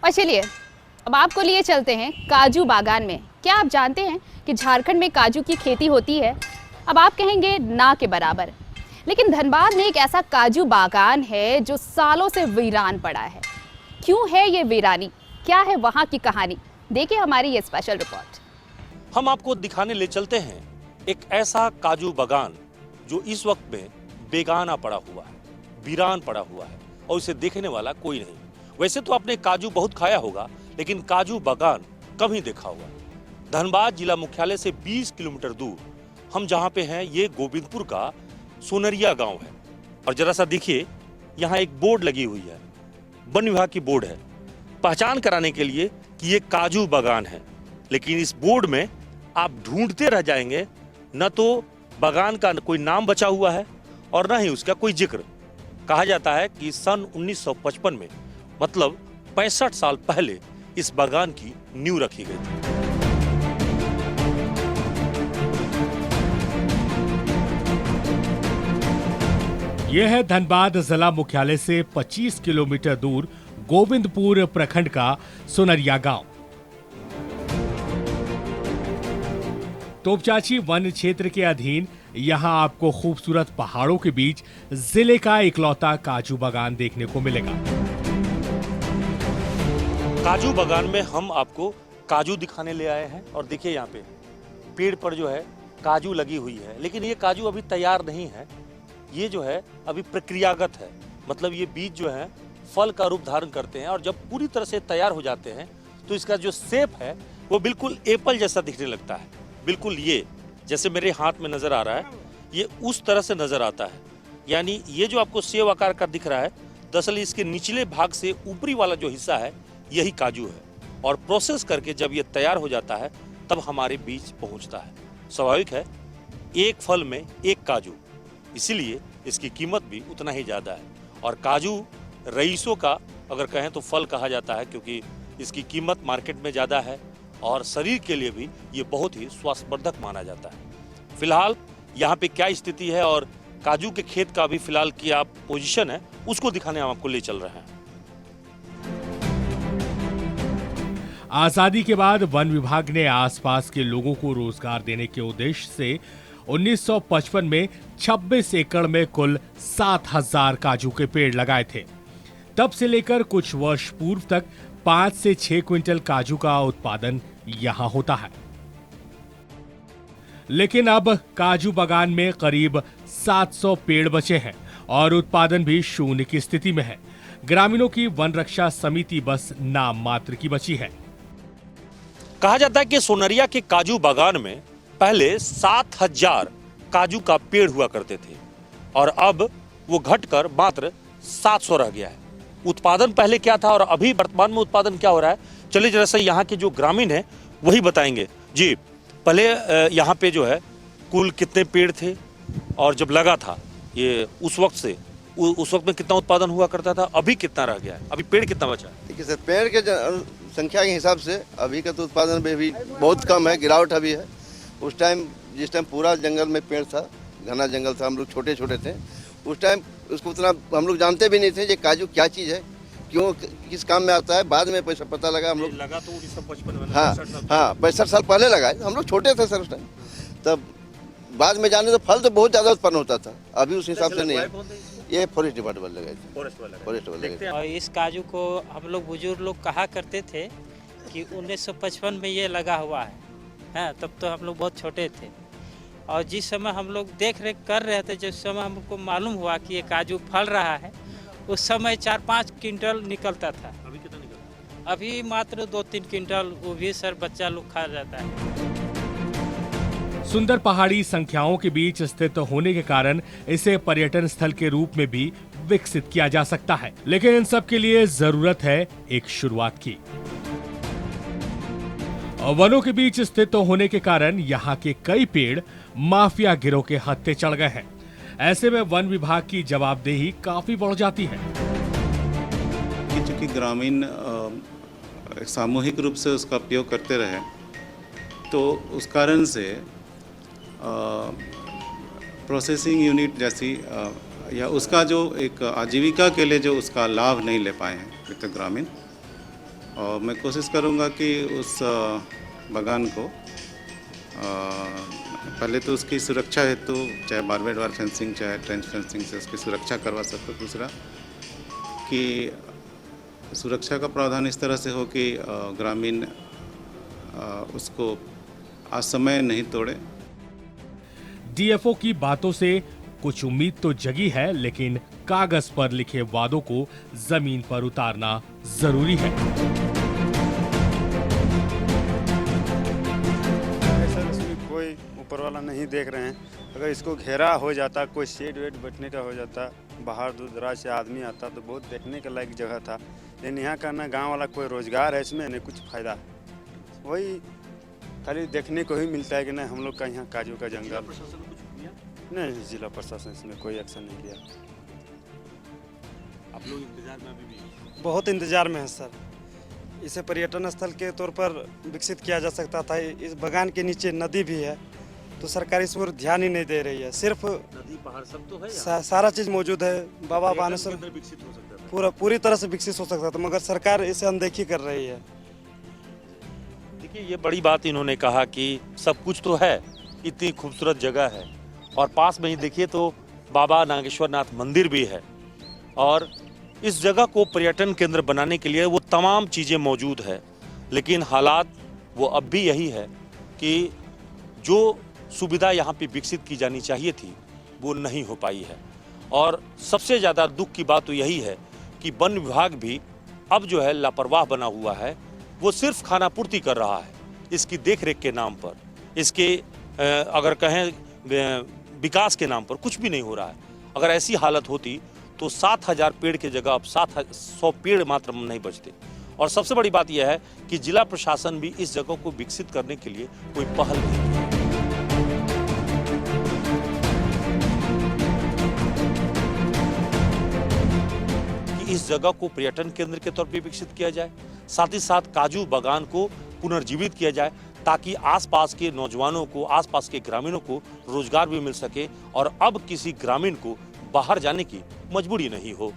और चलिए अब आपको लिए चलते हैं काजू बागान में। क्या आप जानते हैं कि झारखंड में काजू की खेती होती है? अब आप कहेंगे ना के बराबर, लेकिन धनबाद में एक ऐसा काजू बागान है जो सालों से वीरान पड़ा है। क्यों है ये वीरानी, क्या है वहाँ की कहानी, देखिए हमारी ये स्पेशल रिपोर्ट। हम आपको दिखाने ले चलते हैं एक ऐसा काजू बागान जो इस वक्त में बेगाना पड़ा हुआ है, वीरान पड़ा हुआ है और इसे देखने वाला कोई नहीं। वैसे तो आपने काजू बहुत खाया होगा, लेकिन काजू बागान कम ही देखा होगा। धनबाद जिला मुख्यालय से 20 किलोमीटर दूर हम जहां पे हैं, ये गोविंदपुर का सोनरिया गांव है। और जरा सा देखिए, यहाँ एक बोर्ड लगी हुई है, वन विभाग की बोर्ड है, पहचान कराने के लिए कि ये काजू बागान है। लेकिन इस बोर्ड में आप ढूंढते रह जाएंगे, न तो बागान का कोई नाम बचा हुआ है और न ही उसका कोई जिक्र। कहा जाता है कि सन 1955 में, मतलब 65 साल पहले, इस बागान की नींव रखी गई थी। यह है धनबाद जिला मुख्यालय से 25 किलोमीटर दूर गोविंदपुर प्रखंड का सोनरिया गांव। तोपचाची वन क्षेत्र के अधीन यहां आपको खूबसूरत पहाड़ों के बीच जिले का इकलौता काजू बागान देखने को मिलेगा। काजू बागान में हम आपको काजू दिखाने ले आए हैं और देखिए यहाँ पे पेड़ पर जो है काजू लगी हुई है, लेकिन ये काजू अभी तैयार नहीं है। ये जो है अभी प्रक्रियागत है, मतलब ये बीज जो है फल का रूप धारण करते हैं और जब पूरी तरह से तैयार हो जाते हैं तो इसका जो शेप है वो बिल्कुल एप्पल जैसा दिखने लगता है। बिल्कुल ये जैसे मेरे हाथ में नजर आ रहा है, ये उस तरह से नजर आता है। यानी ये जो आपको सेव आकार का दिख रहा है, दरअसल इसके निचले भाग से ऊपरी वाला जो हिस्सा है यही काजू है। और प्रोसेस करके जब ये तैयार हो जाता है तब हमारे बीच पहुंचता है। स्वाभाविक है, एक फल में एक काजू, इसीलिए इसकी कीमत भी उतना ही ज्यादा है। और काजू रईसों का अगर कहें तो फल कहा जाता है, क्योंकि इसकी कीमत मार्केट में ज्यादा है और शरीर के लिए भी ये बहुत ही स्वास्थ्यवर्धक माना जाता है। फिलहाल यहाँ पे क्या स्थिति है और काजू के खेत का भी फिलहाल क्या पोजीशन है, उसको दिखाने हम आपको ले चल रहे हैं। आजादी के बाद वन विभाग ने आसपास के लोगों को रोजगार देने के उद्देश्य से 1955 में 26 एकड़ में कुल 7000 काजू के पेड़ लगाए थे। तब से लेकर कुछ वर्ष पूर्व तक 5 से 6 क्विंटल काजू का उत्पादन यहां होता है। लेकिन अब काजू बागान में करीब 700 पेड़ बचे हैं और उत्पादन भी शून्य की स्थिति में है। ग्रामीणों की वन रक्षा समिति बस नाम मात्र की बची है। कहा जाता है कि सोनरिया के काजू बागान में पहले 7000 काजू का पेड़ हुआ करते थे और अब वो घटकर मात्र 700 रह गया है। उत्पादन पहले क्या था और अभी वर्तमान में उत्पादन क्या हो रहा है, चलिए जरा सा यहाँ के जो ग्रामीण हैं वही बताएंगे। जी, पहले यहाँ पे जो है कुल कितने पेड़ थे और जब लगा था ये उस वक्त में कितना उत्पादन हुआ करता था, अभी कितना रह गया है, अभी पेड़ कितना बचा है? देखिए सर, पेड़ के संख्या के हिसाब से अभी का तो उत्पादन में भी बहुत कम है, गिरावट अभी है। उस टाइम जिस टाइम पूरा जंगल में पेड़ था, घना जंगल था, हम लोग छोटे छोटे थे, उस टाइम उसको उतना हम लोग जानते भी नहीं थे ये काजू क्या चीज़ है, क्यों किस काम में आता है। बाद में पैसा पता लगा हम लोग। लगा तो 1955 में। हाँ, 65 साल पहले लगा है, हम लोग छोटे थे सर उस टाइम। तब बाद में जाने तो फल तो बहुत ज़्यादा उत्पन्न होता था, अभी उस हिसाब से नहीं है। ये फॉरेस्ट डिपार्टमेंट लगाए थे, फॉरेस्ट वाले लगाए। और इस काजू को हम लोग बुजुर्ग लोग कहा करते थे कि 1955 में ये लगा हुआ है। हाँ, तब तो हम लोग बहुत छोटे थे और जिस समय हम लोग देख रेख कर रहे थे, जिस समय हमको मालूम हुआ कि ये काजू फल रहा है, उस समय 4-5 क्विंटल निकलता था। अभी कितना निकलता है? अभी मात्र 2-3 क्विंटल, वो भी सर बच्चा लोग खा जाता है। सुंदर पहाड़ी संख्याओं के बीच स्थित होने के कारण इसे पर्यटन स्थल के रूप में भी विकसित किया जा सकता है, लेकिन इन सब के लिए जरूरत है एक शुरुआत की। वनों के बीच स्थित होने के कारण यहाँ के कई पेड़ माफिया गिरोह के हत्थे चढ़ गए हैं। ऐसे में वन विभाग की जवाबदेही काफी बढ़ जाती है। चूंकि ग्रामीण सामूहिक रूप से उसका उपयोग करते रहे, तो उस कारण से प्रोसेसिंग यूनिट जैसी या उसका जो एक आजीविका के लिए जो उसका लाभ नहीं ले पाए हैं तो ग्रामीण, और मैं कोशिश करूँगा कि उस बागान को पहले तो उसकी सुरक्षा हेतु चाहे बारबेड वायर फेंसिंग चाहे ट्रेंच फेंसिंग से उसकी सुरक्षा करवा सकूँ। दूसरा कि सुरक्षा का प्रावधान इस तरह से हो कि ग्रामीण उसको असमय नहीं तोड़े। डीएफओ की बातों से कुछ उम्मीद तो जगी है, लेकिन कागज पर लिखे वादों को जमीन पर उतारना जरूरी है। सर इसमें कोई ऊपर वाला नहीं देख रहे हैं। अगर इसको घेरा हो जाता, कोई शेड वेड बैठने का हो जाता, बाहर दूर दराज से आदमी आता तो बहुत देखने के लायक जगह था। लेकिन यहाँ का ना गाँव वाला कोई रोजगार है इसमें, नहीं कुछ फायदा है। वही खाली देखने को ही मिलता है कि नहीं हम लोग का यहाँ काजू का जंगल। नहीं, जिला प्रशासन इसमें कोई एक्शन नहीं लिया। आप लोग इंतजार में अभी भी? बहुत इंतजार में है सर। इसे पर्यटन स्थल के तौर पर विकसित किया जा सकता था। इस बागान के नीचे नदी भी है, तो सरकार इस पर ध्यान ही नहीं दे रही है। सिर्फ नदी पहाड़ सब तो है, सारा चीज़ मौजूद है। बाबा बानेश्वर विकसित हो सकता था। पूरी तरह से विकसित हो सकता था, मगर सरकार इसे अनदेखी कर रही है। देखिए, ये बड़ी बात इन्होंने कहा कि सब कुछ तो है, इतनी खूबसूरत जगह है और पास में ही देखिए तो बाबा नागेश्वरनाथ मंदिर भी है और इस जगह को पर्यटन केंद्र बनाने के लिए वो तमाम चीज़ें मौजूद है। लेकिन हालात वो अब भी यही है कि जो सुविधा यहाँ पे विकसित की जानी चाहिए थी वो नहीं हो पाई है। और सबसे ज़्यादा दुख की बात तो यही है कि वन विभाग भी अब जो है लापरवाह बना हुआ है। वो सिर्फ खाना पूर्ति कर रहा है इसकी देखरेख के नाम पर, इसके अगर कहें विकास के नाम पर कुछ भी नहीं हो रहा है। अगर ऐसी हालत होती तो 7000 पेड़ की जगह अब 700 पेड़ मात्र नहीं बचते। और सबसे बड़ी बात यह है कि जिला प्रशासन भी इस जगह को विकसित करने के लिए कोई पहल नहीं की। कि इस जगह को पर्यटन केंद्र के तौर पर विकसित किया जाए, साथ ही साथ काजू बागान को पुनर्जीवित किया जाए ताकि आसपास के नौजवानों को, आसपास के ग्रामीणों को रोजगार भी मिल सके और अब किसी ग्रामीण को बाहर जाने की मजबूरी नहीं हो।